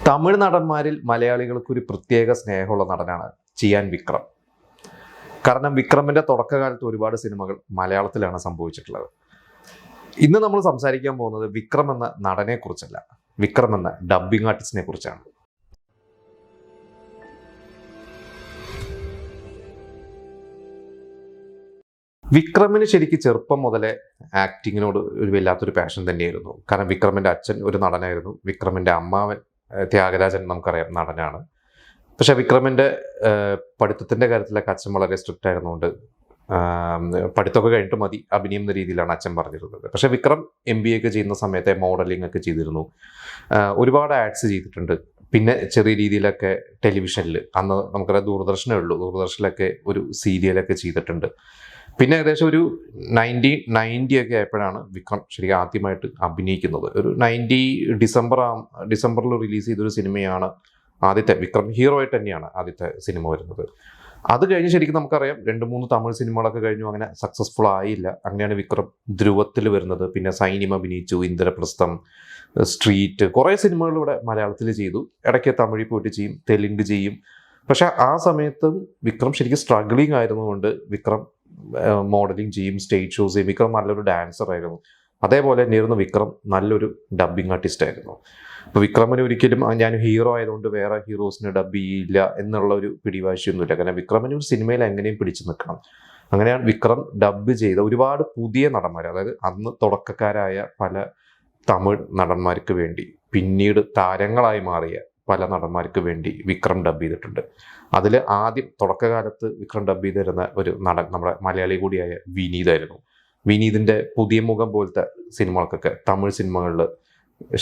തമിഴ് നടന്മാരിൽ മലയാളികൾക്ക് ഒരു പ്രത്യേക സ്നേഹമുള്ള നടനാണ് ചിയാൻ വിക്രം. കാരണം വിക്രമിന്റെ തുടക്കകാലത്ത് ഒരുപാട് സിനിമകൾ മലയാളത്തിലാണ് സംഭവിച്ചിട്ടുള്ളത്. ഇന്ന് നമ്മൾ സംസാരിക്കാൻ പോകുന്നത് വിക്രം എന്ന നടനെ കുറിച്ചല്ല, വിക്രം എന്ന ഡബ്ബിംഗ് ആർട്ടിസ്റ്റിനെ കുറിച്ചാണ്. വിക്രമിന് ശരിക്കും ചെറുപ്പം മുതലേ ആക്ടിങ്ങിനോട് ഒരു വല്ലാത്തൊരു പാഷൻ തന്നെയായിരുന്നു. കാരണം വിക്രമിന്റെ അച്ഛൻ ഒരു നടനായിരുന്നു, വിക്രമിന്റെ അമ്മാവൻ ത്യാഗരാജൻ നമുക്കറിയാം നടനാണ്. പക്ഷെ വിക്രമിന്റെ പഠിത്തത്തിന്റെ കാര്യത്തിലൊക്കെ അച്ഛൻ വളരെ സ്ട്രിക്റ്റ് ആയിരുന്നുകൊണ്ട് പഠിത്തമൊക്കെ കഴിഞ്ഞിട്ട് മതി അഭിനയം എന്ന രീതിയിലാണ് അച്ഛൻ പറഞ്ഞിരുന്നത്. പക്ഷെ വിക്രം MBA ഒക്കെ ചെയ്യുന്ന സമയത്തെ മോഡലിംഗ് ഒക്കെ ചെയ്തിരുന്നു, ഒരുപാട് ആഡ്സ് ചെയ്തിട്ടുണ്ട്. പിന്നെ ചെറിയ രീതിയിലൊക്കെ ടെലിവിഷനിൽ, അന്ന് നമുക്കറിയാം ദൂരദർശനേ ഉള്ളൂ, ദൂരദർശനിലൊക്കെ ഒരു സീരിയലൊക്കെ ചെയ്തിട്ടുണ്ട്. പിന്നെ ഏകദേശം ഒരു 90 ഒക്കെ ആയപ്പോഴാണ് വിക്രം ശരിക്കും ആദ്യമായിട്ട് അഭിനയിക്കുന്നത്. ഒരു ഡിസംബറിൽ റിലീസ് ചെയ്തൊരു സിനിമയാണ് ആദ്യത്തെ, വിക്രം ഹീറോ ആയിട്ട് തന്നെയാണ് ആദ്യത്തെ സിനിമ വരുന്നത്. അത് കഴിഞ്ഞ് ശരിക്കും നമുക്കറിയാം 2-3 തമിഴ് സിനിമകളൊക്കെ കഴിഞ്ഞു, അങ്ങനെ സക്സസ്ഫുൾ ആയില്ല. അങ്ങനെയാണ് വിക്രം ധ്രുവത്തിൽ വരുന്നത്. പിന്നെ സൈന്യം അഭിനയിച്ചു, ഇന്ദ്രപ്രസ്ഥം, സ്ട്രീറ്റ്, കുറേ സിനിമകൾ ഇവിടെ മലയാളത്തിൽ ചെയ്തു. ഇടയ്ക്ക് തമിഴിൽ പോയിട്ട് ചെയ്യും, തെലുങ്ക് ചെയ്യും. പക്ഷെ ആ സമയത്തും വിക്രം ശരിക്കും സ്ട്രഗ്ലിംഗ് ആയിരുന്നുകൊണ്ട് വിക്രം മോഡലിംഗ് ചെയ്യും, സ്റ്റേജ് ഷോസ് ചെയ്യും. വിക്രം നല്ലൊരു ഡാൻസർ ആയിരുന്നു. അതേപോലെ തന്നെയായിരുന്നു വിക്രം നല്ലൊരു ഡബ്ബിംഗ് ആർട്ടിസ്റ്റ് ആയിരുന്നു. അപ്പോൾ വിക്രമിന് ഒരിക്കലും ഞാൻ ഹീറോ ആയതുകൊണ്ട് വേറെ ഹീറോസിന് ഡബ് ചെയ്യില്ല എന്നുള്ള ഒരു പിടിവാശിയൊന്നുമില്ല. കാരണം വിക്രമിന് ഒരു സിനിമയിൽ എങ്ങനെയും പിടിച്ചു നിൽക്കണം. അങ്ങനെയാണ് വിക്രം ഡബ് ചെയ്ത ഒരുപാട് പുതിയ നടന്മാർ, അതായത് അന്ന് തുടക്കക്കാരായ പല തമിഴ് നടന്മാർക്ക് വേണ്ടി പിന്നീട് താരങ്ങളായി മാറിയ പല നടന്മാർക്ക് വേണ്ടി വിക്രം ഡബ് ചെയ്തിട്ടുണ്ട്. അതിൽ ആദ്യം തുടക്കകാലത്ത് വിക്രം ഡബ് ചെയ്ത് തരുന്ന ഒരു നടൻ നമ്മുടെ മലയാളി കൂടിയായ വിനീതായിരുന്നു. വിനീതിൻ്റെ പുതിയ മുഖം പോലത്തെ സിനിമകൾക്കൊക്കെ തമിഴ് സിനിമകളിൽ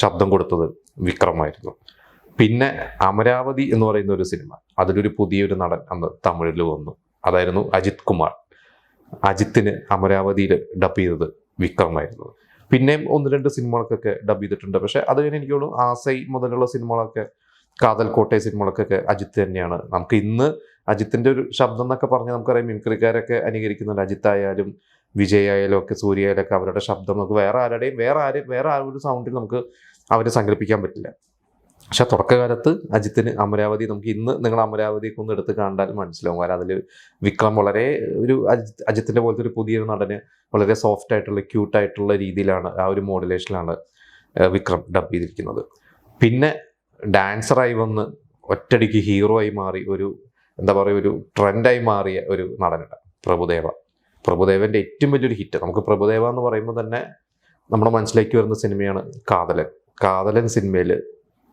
ശബ്ദം കൊടുത്തത് വിക്രമായിരുന്നു. പിന്നെ അമരാവതി എന്ന് പറയുന്ന ഒരു സിനിമ, അതിലൊരു പുതിയൊരു നടൻ അന്ന് തമിഴിൽ വന്നു, അതായിരുന്നു അജിത് കുമാർ. അജിത്തിന് അമരാവതിയിൽ ഡബ് ചെയ്തത് വിക്രമായിരുന്നു. പിന്നെയും 1-2 സിനിമകൾക്കൊക്കെ ഡബ് ചെയ്തിട്ടുണ്ട്. പക്ഷെ അത് കഴിഞ്ഞ് എനിക്ക് തോന്നുന്നു ആസൈ മുതലുള്ള സിനിമകളൊക്കെ, കാതൽ കോട്ടയ സിനിമകളൊക്കെ അജിത്ത് തന്നെയാണ്. നമുക്ക് ഇന്ന് അജിത്തിന്റെ ഒരു ശബ്ദം എന്നൊക്കെ പറഞ്ഞാൽ നമുക്കറിയാം മിമിക്രിക്കാരൊക്കെ അനുകരിക്കുന്നുണ്ട്. അജിത്തായാലും വിജയ് ആയാലും ഒക്കെ, സൂര്യ ആയാലും ഒക്കെ അവരുടെ ശബ്ദം നമുക്ക് വേറെ ഒരു സൗണ്ടിൽ നമുക്ക് അവരെ സങ്കല്പിക്കാൻ പറ്റില്ല. പക്ഷെ തുടക്കകാലത്ത് അജിത്തിന് അമരാവതി, നമുക്ക് ഇന്ന് നിങ്ങൾ അമരാവതിയൊക്കെ ഒന്ന് എടുത്ത് കണ്ടാൽ മനസ്സിലാവും. കാരണം അതിൽ വിക്രം വളരെ ഒരു അജിത്തിന്റെ പോലത്തെ ഒരു പുതിയൊരു നടന് വളരെ സോഫ്റ്റ് ആയിട്ടുള്ള ക്യൂട്ടായിട്ടുള്ള രീതിയിലാണ്, ആ ഒരു മോഡുലേഷനിലാണ് വിക്രം ഡബ് ചെയ്തിരിക്കുന്നത്. പിന്നെ ഡാൻസറായി വന്ന് ഒറ്റടിക്ക് ഹീറോ ആയി മാറി, ഒരു എന്താ പറയുക, ഒരു ട്രെൻഡായി മാറിയ ഒരു നടനുണ്ട് പ്രഭുദേവ. പ്രഭുദേവന്റെ ഏറ്റവും വലിയൊരു ഹിറ്റ്, നമുക്ക് പ്രഭുദേവ എന്ന് പറയുമ്പോൾ തന്നെ നമ്മുടെ മനസ്സിലേക്ക് വരുന്ന സിനിമയാണ് കാതലൻ. കാതലൻ സിനിമയിൽ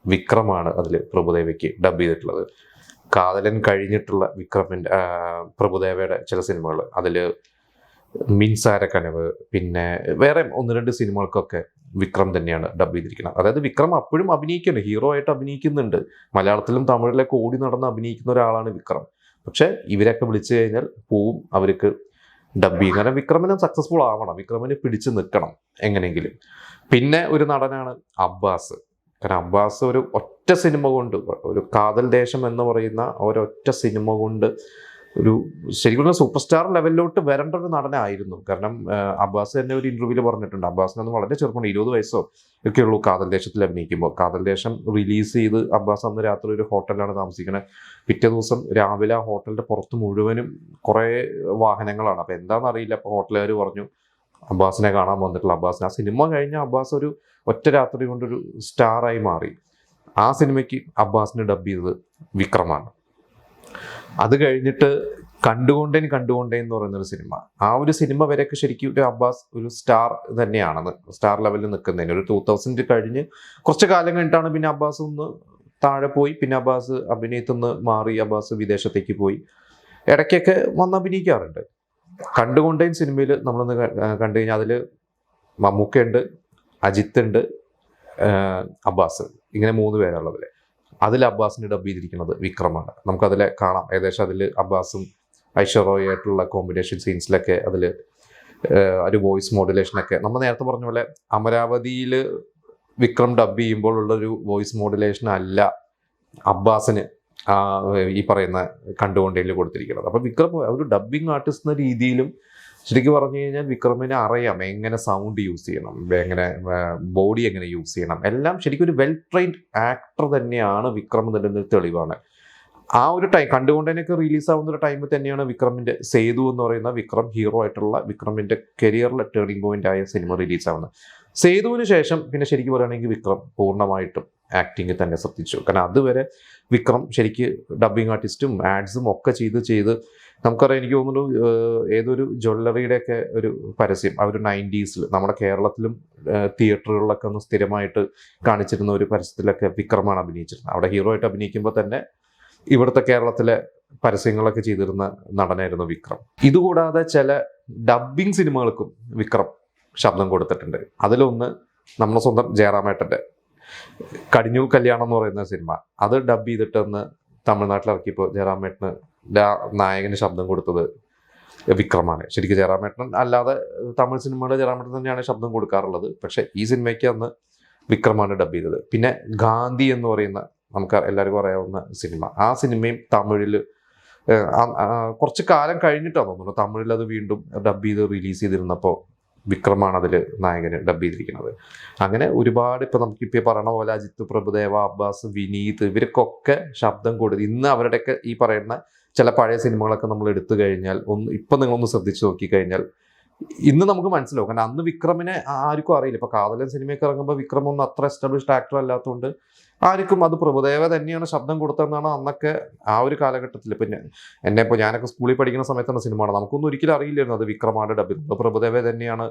വിക്രമാണ് അതിൽ പ്രഭുദേവയ്ക്ക് ഡബ് ചെയ്തിട്ടുള്ളത്. കാതലൻ കഴിഞ്ഞിട്ടുള്ള പ്രഭുദേവയുടെ ചില സിനിമകൾ, അതിൽ മിൻസാര കനവ്, പിന്നെ വേറെ 1-2 സിനിമകൾക്കൊക്കെ വിക്രം തന്നെയാണ് ഡബ് ചെയ്തിരിക്കുന്നത്. അതായത് വിക്രം അപ്പോഴും അഭിനയിക്കുന്നുണ്ട്, ഹീറോ ആയിട്ട് അഭിനയിക്കുന്നുണ്ട്. മലയാളത്തിലും തമിഴിലൊക്കെ ഓടി നടന്ന് അഭിനയിക്കുന്ന ഒരാളാണ് വിക്രം. പക്ഷെ ഇവരൊക്കെ വിളിച്ചു കഴിഞ്ഞാൽ പോവും അവർക്ക് ഡബ് ചെയ്യും. കാരണം വിക്രമിനും സക്സസ്ഫുൾ ആവണം, വിക്രമിന് പിടിച്ചു നിൽക്കണം എങ്ങനെയെങ്കിലും. പിന്നെ ഒരു നടനാണ് അബ്ബാസ്. കാരണം അബ്ബാസ് ഒരു ഒറ്റ സിനിമ കൊണ്ട്, ഒരു കാതൽ ദേശം എന്ന് പറയുന്ന ഒരൊറ്റ സിനിമ കൊണ്ട് ഒരു ശരിക്കും സൂപ്പർ സ്റ്റാർ ലെവലിലോട്ട് വരേണ്ട ഒരു നടനായിരുന്നു. കാരണം അബ്ബാസ് തന്നെ ഒരു ഇന്റർവ്യൂവിൽ പറഞ്ഞിട്ടുണ്ട്, അബ്ബാസിനന്ന് വളരെ ചെറുപ്പം, 20 വയസ്സോ ഒക്കെ ഉള്ളൂ കാതൽ ദേശത്തിൽ അഭിനയിക്കുമ്പോൾ. കാതൽ ദേശം റിലീസ് ചെയ്ത് അബ്ബാസ് അന്ന് രാത്രി ഒരു ഹോട്ടലിലാണ് താമസിക്കുന്നത്. പിറ്റേ ദിവസം രാവിലെ ആ ഹോട്ടലിന്റെ പുറത്ത് മുഴുവനും കുറേ വാഹനങ്ങളാണ്. അപ്പം എന്താണെന്നറിയില്ല, അപ്പോൾ ഹോട്ടലുകാർ പറഞ്ഞു അബ്ബാസിനെ കാണാൻ വന്നിട്ടുള്ള അബ്ബാസിനെ. ആ സിനിമ കഴിഞ്ഞ അബ്ബാസ് ഒരു ഒറ്റ രാത്രി കൊണ്ടൊരു സ്റ്റാറായി മാറി. ആ സിനിമയ്ക്ക് അബ്ബാസിനെ ഡബ് ചെയ്തത് വിക്രമാണ്. അത് കഴിഞ്ഞിട്ട് കണ്ടുകൊണ്ടേൻ എന്ന് പറയുന്നൊരു സിനിമ, ആ ഒരു സിനിമ വരെയൊക്കെ ശരിക്കും ഒരു അബ്ബാസ് ഒരു സ്റ്റാർ തന്നെയാണെന്ന്, സ്റ്റാർ ലെവലിൽ നിൽക്കുന്നതിന്. ഒരു 2000 കഴിഞ്ഞ് കുറച്ച് കാലം കഴിഞ്ഞിട്ടാണ് പിന്നെ അബ്ബാസ് ഒന്ന് താഴെ പോയി. പിന്നെ അബ്ബാസ് അഭിനയത്തിൽ നിന്ന് മാറി, അബ്ബാസ് വിദേശത്തേക്ക് പോയി. ഇടയ്ക്കൊക്കെ വന്ന് അഭിനയിക്കാറുണ്ട്. കണ്ടുകൊണ്ടേൻ സിനിമയിൽ നമ്മളൊന്ന് കണ്ടു കഴിഞ്ഞാൽ അതിൽ മമ്മൂക്കയുണ്ട്, അജിത്ത് ഉണ്ട്, അബ്ബാസ്, ഇങ്ങനെ 3 പേരുള്ളതിൽ അതിൽ അബ്ബാസിനെ ഡബ് ചെയ്തിരിക്കുന്നത് വിക്രമാണ്. നമുക്കതിൽ കാണാം. ഏകദേശം അതിൽ അബ്ബാസും ഐശ്വര്യ ആയിട്ടുള്ള കോമ്പിനേഷൻ സീൻസിലൊക്കെ അതിൽ ഒരു വോയിസ് മോഡുലേഷനൊക്കെ നമ്മൾ നേരത്തെ പറഞ്ഞ പോലെ അമരാവതിയിൽ വിക്രം ഡബ് ചെയ്യുമ്പോൾ ഉള്ളൊരു വോയിസ് മോഡുലേഷൻ അല്ല അബ്ബാസിന് ഈ പറയുന്ന കണ്ടുകൊണ്ടേൽ കൊടുത്തിരിക്കുന്നത്. അപ്പോൾ വിക്രം ഒരു ഡബ്ബിംഗ് ആർട്ടിസ്റ്റ് എന്ന രീതിയിലും ശരിക്കും പറഞ്ഞു കഴിഞ്ഞാൽ വിക്രമിനെ അറിയാം എങ്ങനെ സൗണ്ട് യൂസ് ചെയ്യണം, എങ്ങനെ ബോഡി എങ്ങനെ യൂസ് ചെയ്യണം, എല്ലാം ശരിക്കും ഒരു വെൽ ട്രെയിൻഡ് ആക്ടർ തന്നെയാണ് വിക്രം എന്നതിന് തെളിവാണ്. ആ ഒരു ടൈം കണ്ടുകൊണ്ടതിനൊക്കെ റിലീസ് ആവുന്ന ഒരു ടൈമിൽ തന്നെയാണ് വിക്രമിന്റെ സേതു എന്ന് പറയുന്ന വിക്രം ഹീറോ ആയിട്ടുള്ള വിക്രമിന്റെ കരിയറിലെ ടേണിംഗ് പോയിന്റ് ആയ സിനിമ റിലീസ് ആവുന്നത്. സേതുവിന് ശേഷം പിന്നെ ശരിക്കും പറയുകയാണെങ്കിൽ വിക്രം പൂർണ്ണമായിട്ടും ആക്ടിങ് തന്നെ ശ്രദ്ധിച്ചു. കാരണം അതുവരെ വിക്രം ശരിക്ക് ഡബ്ബിങ് ആർട്ടിസ്റ്റും ആഡ്സും ഒക്കെ ചെയ്ത് നമുക്കറിയാം. എനിക്ക് തോന്നുന്നു ഏതൊരു ജ്വല്ലറിയുടെയൊക്കെ ഒരു പരസ്യം ആ ഒരു 90s നമ്മുടെ കേരളത്തിലും തിയേറ്ററുകളിലൊക്കെ ഒന്ന് സ്ഥിരമായിട്ട് കാണിച്ചിരുന്ന ഒരു പരസ്യത്തിലൊക്കെ വിക്രമാണ് അഭിനയിച്ചിരുന്നത്. അവിടെ ഹീറോ ആയിട്ട് അഭിനയിക്കുമ്പോൾ തന്നെ ഇവിടുത്തെ കേരളത്തിലെ പരസ്യങ്ങളൊക്കെ ചെയ്തിരുന്ന നടനായിരുന്നു വിക്രം. ഇതുകൂടാതെ ചില ഡബ്ബിങ് സിനിമകൾക്കും വിക്രം ശബ്ദം കൊടുത്തിട്ടുണ്ട്. അതിലൊന്ന് നമ്മുടെ സ്വന്തം ജയറാമേട്ടൻ്റെ കടിഞ്ഞൂൽ കല്യാണം എന്ന് പറയുന്ന സിനിമ. അത് ഡബ് ചെയ്തിട്ടൊന്ന് തമിഴ്നാട്ടിൽ ഇറക്കിയപ്പോൾ ജയറാമേട്ടന് നായകന് ശബ്ദം കൊടുത്തത് വിക്രമാണ്. ശരിക്കും ജയറാമേട്ടൻ അല്ലാതെ തമിഴ് സിനിമയുടെ ജയറാമേട്ടൻ തന്നെയാണ് ശബ്ദം കൊടുക്കാറുള്ളത്. പക്ഷേ ഈ സിനിമയ്ക്ക് അന്ന് വിക്രമാണ് ഡബ് ചെയ്തത്. പിന്നെ ഗാന്ധി എന്ന് പറയുന്ന നമുക്ക് എല്ലാവർക്കും അറിയാവുന്ന സിനിമ, ആ സിനിമയും തമിഴിൽ കുറച്ച് കാലം കഴിഞ്ഞിട്ടാണ് തോന്നുന്നു തമിഴിൽ അത് വീണ്ടും ഡബ് ചെയ്ത് റിലീസ് ചെയ്തിരുന്നപ്പോൾ വിക്രമാണ് അതിൽ നായകന് ഡബ് ചെയ്തിരിക്കുന്നത്. അങ്ങനെ ഒരുപാട് ഇപ്പം നമുക്കിപ്പോൾ പറയണ പോലെ അജിത്ത് പ്രഭുദേവ, അബ്ബാസ്, വിനീത് ഇവർക്കൊക്കെ ശബ്ദം കൊടുത്ത് ഇന്ന് അവരുടെയൊക്കെ ഈ പറയുന്ന ചില പഴയ സിനിമകളൊക്കെ നമ്മൾ എടുത്തു കഴിഞ്ഞാൽ ഇപ്പം നിങ്ങളൊന്ന് ശ്രദ്ധിച്ച് നോക്കിക്കഴിഞ്ഞാൽ ഇന്ന് നമുക്ക് മനസ്സിലാവും. കാരണം അന്ന് വിക്രമിനെ ആർക്കും അറിയില്ല. ഇപ്പോൾ കാതലൻ സിനിമയൊക്കെ ഇറങ്ങുമ്പോൾ വിക്രം ഒന്നും അത്ര എസ്റ്റാബ്ലിഷ്ഡ് ആക്ടർ അല്ലാത്തതുകൊണ്ട് ആർക്കും അത് പ്രഭുദേവ തന്നെയാണ് ശബ്ദം കൊടുത്തതെന്നാണ് അന്നൊക്കെ ആ ഒരു കാലഘട്ടത്തിൽ. പിന്നെ ഇപ്പോൾ ഞാനൊക്കെ സ്കൂളിൽ പഠിക്കുന്ന സമയത്താണ് സിനിമയാണ്, നമുക്കൊന്നും ഒരിക്കലും അറിയില്ലായിരുന്നു അത് വിക്രമാണ് ഡബ് ചെയ്തത്. പ്രഭുദേവ തന്നെയാണ്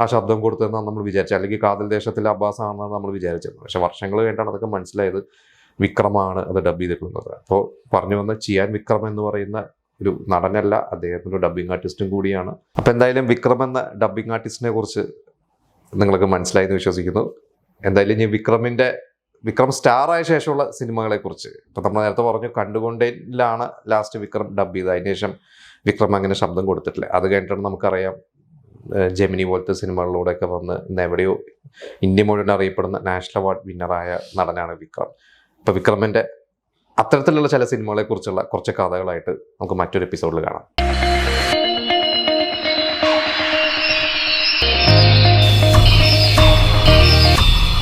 ആ ശബ്ദം കൊടുത്തതെന്നാണ് നമ്മൾ വിചാരിച്ചത്, അല്ലെങ്കിൽ കാതൽ ദേശത്തിലെ അബ്ബാസ് ആണെന്നാണ് നമ്മൾ വിചാരിച്ചത്. പക്ഷെ വർഷങ്ങൾ കഴിഞ്ഞാണ് അതൊക്കെ മനസ്സിലായത് വിക്രമാണ് അത് ഡബ് ചെയ്തിട്ടുള്ളത്. അപ്പോൾ പറഞ്ഞു വന്ന ചിയാൻ വിക്രം എന്ന് പറയുന്ന ഒരു നടനല്ല, അദ്ദേഹത്തിൻ്റെ ഡബ്ബിംഗ് ആർട്ടിസ്റ്റും കൂടിയാണ്. അപ്പോൾ എന്തായാലും വിക്രം എന്ന ഡബ്ബിംഗ് ആർട്ടിസ്റ്റിനെ കുറിച്ച് നിങ്ങൾക്ക് മനസ്സിലായെന്ന് വിശ്വസിക്കുന്നു. എന്തായാലും ഇനി വിക്രം സ്റ്റാർ ആയ ശേഷമുള്ള സിനിമകളെക്കുറിച്ച് ഇപ്പം നമ്മൾ നേരത്തെ പറഞ്ഞു കണ്ടുകൊണ്ടേലാണ് ലാസ്റ്റ് വിക്രം ഡബ് ചെയ്തത്. അതിന് ശേഷം വിക്രം അങ്ങനെ ശബ്ദം കൊടുത്തിട്ടില്ല. അത് കഴിഞ്ഞിട്ടാണ് നമുക്കറിയാം ജെമിനി പോലത്തെ സിനിമകളിലൂടെയൊക്കെ വന്ന് ഇന്ന് എവിടെയോ ഇന്ത്യ മുഴുവൻ അറിയപ്പെടുന്ന നാഷണൽ അവാർഡ് വിന്നറായ നടനാണ് വിക്രം. ഇപ്പോൾ വിക്രമിൻ്റെ അത്തരത്തിലുള്ള ചില സിനിമകളെക്കുറിച്ചുള്ള കുറച്ച് കഥകളായിട്ട് നമുക്ക് മറ്റൊരു എപ്പിസോഡിൽ കാണാം.